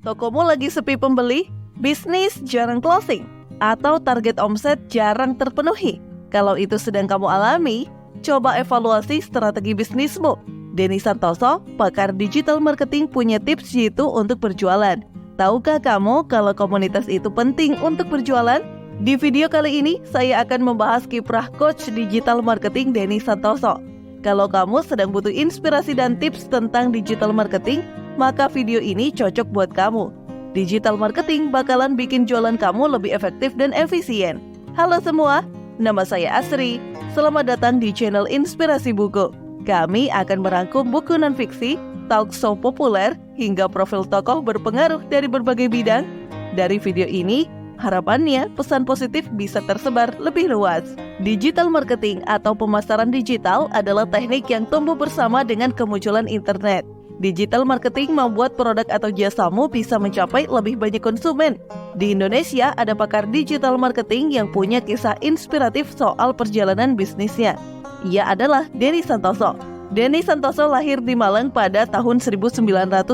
Tokomu lagi sepi pembeli, bisnis jarang closing, atau target omset jarang terpenuhi? Kalau itu sedang kamu alami, coba evaluasi strategi bisnismu. Denny Santoso, pakar digital marketing, punya tips jitu untuk berjualan. Tahukah kamu kalau komunitas itu penting untuk berjualan? Di video kali ini, saya akan membahas kiprah coach digital marketing Denny Santoso. Kalau kamu sedang butuh inspirasi dan tips tentang digital marketing, maka video ini cocok buat kamu. Digital marketing bakalan bikin jualan kamu lebih efektif dan efisien. Halo semua, nama saya Asri. Selamat datang di channel Inspirasi Buku. Kami akan merangkum buku non-fiksi, talk show populer, hingga profil tokoh berpengaruh dari berbagai bidang. Dari video ini, harapannya pesan positif bisa tersebar lebih luas. Digital marketing atau pemasaran digital adalah teknik yang tumbuh bersama dengan kemunculan internet. Digital marketing membuat produk atau jasamu bisa mencapai lebih banyak konsumen. Di Indonesia ada pakar digital marketing yang punya kisah inspiratif soal perjalanan bisnisnya. Ia adalah Denny Santoso. Denny Santoso lahir di Malang pada tahun 1978.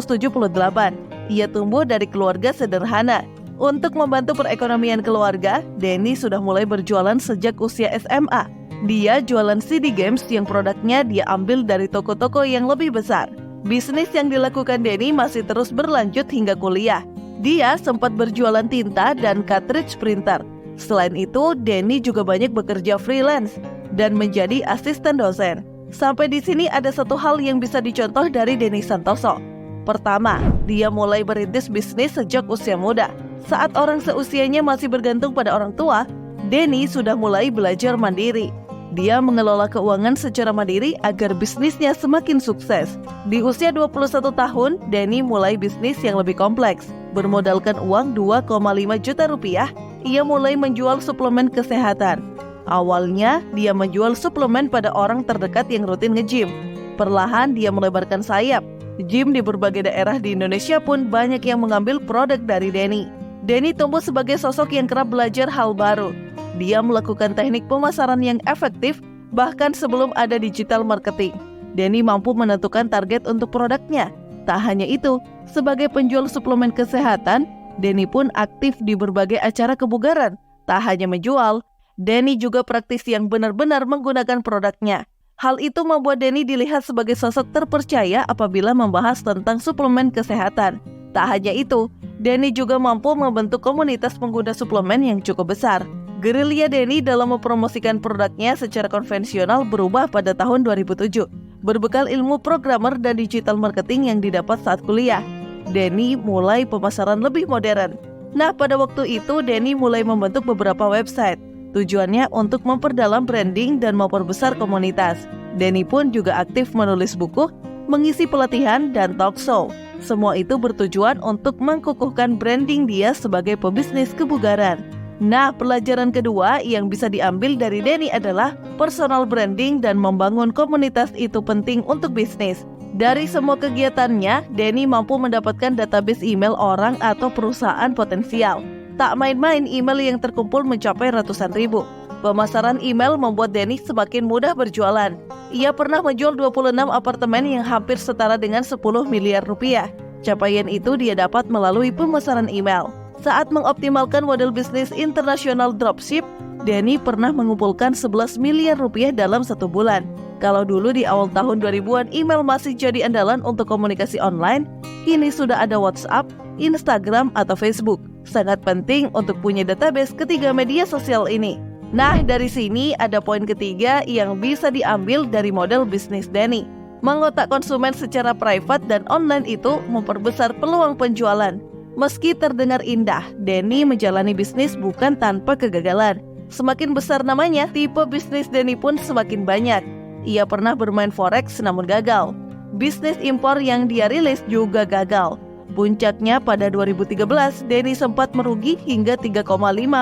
Ia tumbuh dari keluarga sederhana. Untuk membantu perekonomian keluarga, Denny sudah mulai berjualan sejak usia SMA. Dia jualan CD games yang produknya dia ambil dari toko-toko yang lebih besar. Bisnis yang dilakukan Denny masih terus berlanjut hingga kuliah. Dia sempat berjualan tinta dan cartridge printer. Selain itu, Denny juga banyak bekerja freelance dan menjadi asisten dosen. Sampai di sini ada satu hal yang bisa dicontoh dari Denny Santoso. Pertama, dia mulai merintis bisnis sejak usia muda. Saat orang seusianya masih bergantung pada orang tua, Denny sudah mulai belajar mandiri. Dia mengelola keuangan secara mandiri agar bisnisnya semakin sukses. Di usia 21 tahun, Denny mulai bisnis yang lebih kompleks. Bermodalkan uang 2,5 juta rupiah, ia mulai menjual suplemen kesehatan. Awalnya, dia menjual suplemen pada orang terdekat yang rutin nge-gym. Perlahan, dia melebarkan sayap. Gym di berbagai daerah di Indonesia pun banyak yang mengambil produk dari Denny. Denny tumbuh sebagai sosok yang kerap belajar hal baru. Dia melakukan teknik pemasaran yang efektif bahkan sebelum ada digital marketing. Denny mampu menentukan target untuk produknya. Tak hanya itu, sebagai penjual suplemen kesehatan, Denny pun aktif di berbagai acara kebugaran. Tak hanya menjual, Denny juga praktisi yang benar-benar menggunakan produknya. Hal itu membuat Denny dilihat sebagai sosok terpercaya apabila membahas tentang suplemen kesehatan. Tak hanya itu, Denny juga mampu membentuk komunitas pengguna suplemen yang cukup besar. Gerilya Denny dalam mempromosikan produknya secara konvensional berubah pada tahun 2007. Berbekal ilmu programmer dan digital marketing yang didapat saat kuliah, Denny mulai pemasaran lebih modern. Nah, pada waktu itu Denny mulai membentuk beberapa website. Tujuannya untuk memperdalam branding dan memperbesar komunitas. Denny pun juga aktif menulis buku, mengisi pelatihan, dan talk show. Semua itu bertujuan untuk mengukuhkan branding dia sebagai pebisnis kebugaran. Nah, pelajaran kedua yang bisa diambil dari Denny adalah personal branding dan membangun komunitas itu penting untuk bisnis. Dari semua kegiatannya, Denny mampu mendapatkan database email orang atau perusahaan potensial. Tak main-main, email yang terkumpul mencapai ratusan ribu. Pemasaran email membuat Denny semakin mudah berjualan. Ia pernah menjual 26 apartemen yang hampir setara dengan 10 miliar rupiah. Capaian itu dia dapat melalui pemasaran email. Saat mengoptimalkan model bisnis internasional dropship, Denny pernah mengumpulkan 11 miliar rupiah dalam satu bulan. Kalau dulu di awal tahun 2000-an email masih jadi andalan untuk komunikasi online, kini sudah ada WhatsApp, Instagram, atau Facebook. Sangat penting untuk punya database ketiga media sosial ini. Nah, dari sini ada poin ketiga yang bisa diambil dari model bisnis Denny. Mengotak konsumen secara private dan online itu memperbesar peluang penjualan. Meski terdengar indah, Denny menjalani bisnis bukan tanpa kegagalan. Semakin besar namanya, tipe bisnis Denny pun semakin banyak. Ia pernah bermain forex namun gagal. Bisnis impor yang dia rilis juga gagal. Puncaknya pada 2013, Denny sempat merugi hingga 3,5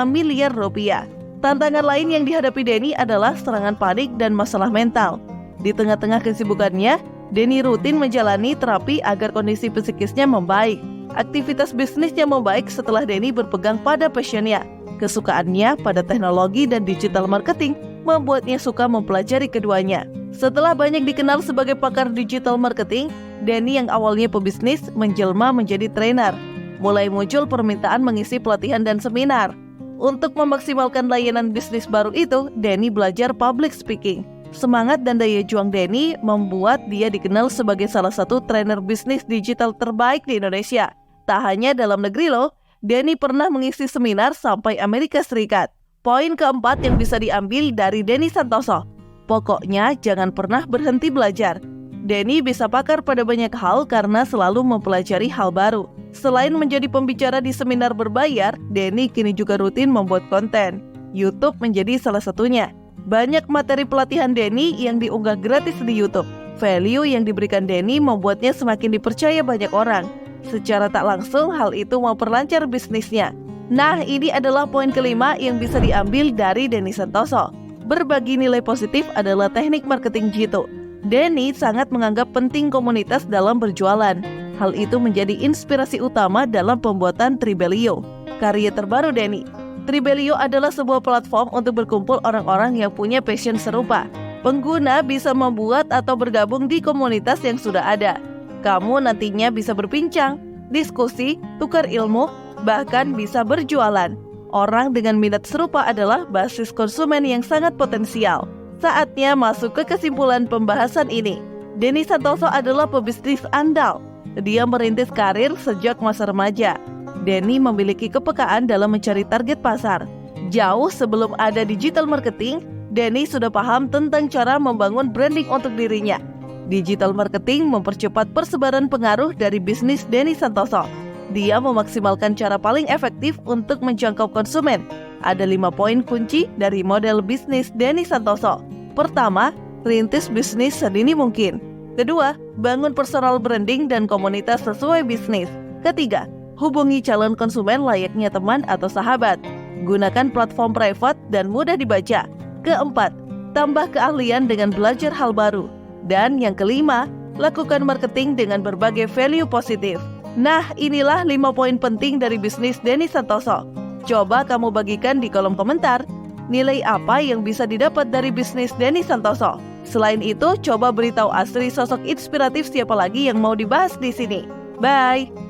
miliar rupiah. Tantangan lain yang dihadapi Denny adalah serangan panik dan masalah mental. Di tengah-tengah kesibukannya, Denny rutin menjalani terapi agar kondisi psikisnya membaik. Aktivitas bisnisnya membaik setelah Denny berpegang pada passionnya. Kesukaannya pada teknologi dan digital marketing membuatnya suka mempelajari keduanya. Setelah banyak dikenal sebagai pakar digital marketing, Denny yang awalnya pebisnis menjelma menjadi trainer. mulai muncul permintaan mengisi pelatihan dan seminar. Untuk memaksimalkan layanan bisnis baru itu, Denny belajar public speaking. Semangat dan daya juang Denny membuat dia dikenal sebagai salah satu trainer bisnis digital terbaik di Indonesia. Tak hanya dalam negeri loh, Denny pernah mengisi seminar sampai Amerika Serikat. Poin keempat yang bisa diambil dari Denny Santoso, pokoknya jangan pernah berhenti belajar. Denny bisa pakar pada banyak hal karena selalu mempelajari hal baru. Selain menjadi pembicara di seminar berbayar, Denny kini juga rutin membuat konten. YouTube menjadi salah satunya. Banyak materi pelatihan Denny yang diunggah gratis di YouTube. Value yang diberikan Denny membuatnya semakin dipercaya banyak orang. Secara tak langsung, hal itu memperlancar bisnisnya. Nah, ini adalah poin kelima yang bisa diambil dari Denny Santoso. Berbagi nilai positif adalah teknik marketing jitu. Denny sangat menganggap penting komunitas dalam berjualan. Hal itu menjadi inspirasi utama dalam pembuatan Tribelio. Karya terbaru Denny. Tribelio adalah sebuah platform untuk berkumpul orang-orang yang punya passion serupa. Pengguna bisa membuat atau bergabung di komunitas yang sudah ada. Kamu nantinya bisa berbincang, diskusi, tukar ilmu, bahkan bisa berjualan. Orang dengan minat serupa adalah basis konsumen yang sangat potensial. Saatnya masuk ke kesimpulan pembahasan ini. Denny Santoso adalah pebisnis andal. Dia merintis karir sejak masa remaja. Denny memiliki kepekaan dalam mencari target pasar. Jauh sebelum ada digital marketing, Denny sudah paham tentang cara membangun branding untuk dirinya. Digital marketing mempercepat persebaran pengaruh dari bisnis Denny Santoso. Dia memaksimalkan cara paling efektif untuk menjangkau konsumen. Ada 5 poin kunci dari model bisnis Denny Santoso. Pertama, rintis bisnis sedini mungkin. Kedua, bangun personal branding dan komunitas sesuai bisnis. Ketiga, hubungi calon konsumen layaknya teman atau sahabat. Gunakan platform private dan mudah dibaca. Keempat, tambah keahlian dengan belajar hal baru. Dan yang kelima, lakukan marketing dengan berbagai value positif. Nah, inilah 5 poin penting dari bisnis Denny Santoso. Coba kamu bagikan di kolom komentar, nilai apa yang bisa didapat dari bisnis Denny Santoso. Selain itu, coba beritahu Asri sosok inspiratif siapa lagi yang mau dibahas di sini. Bye!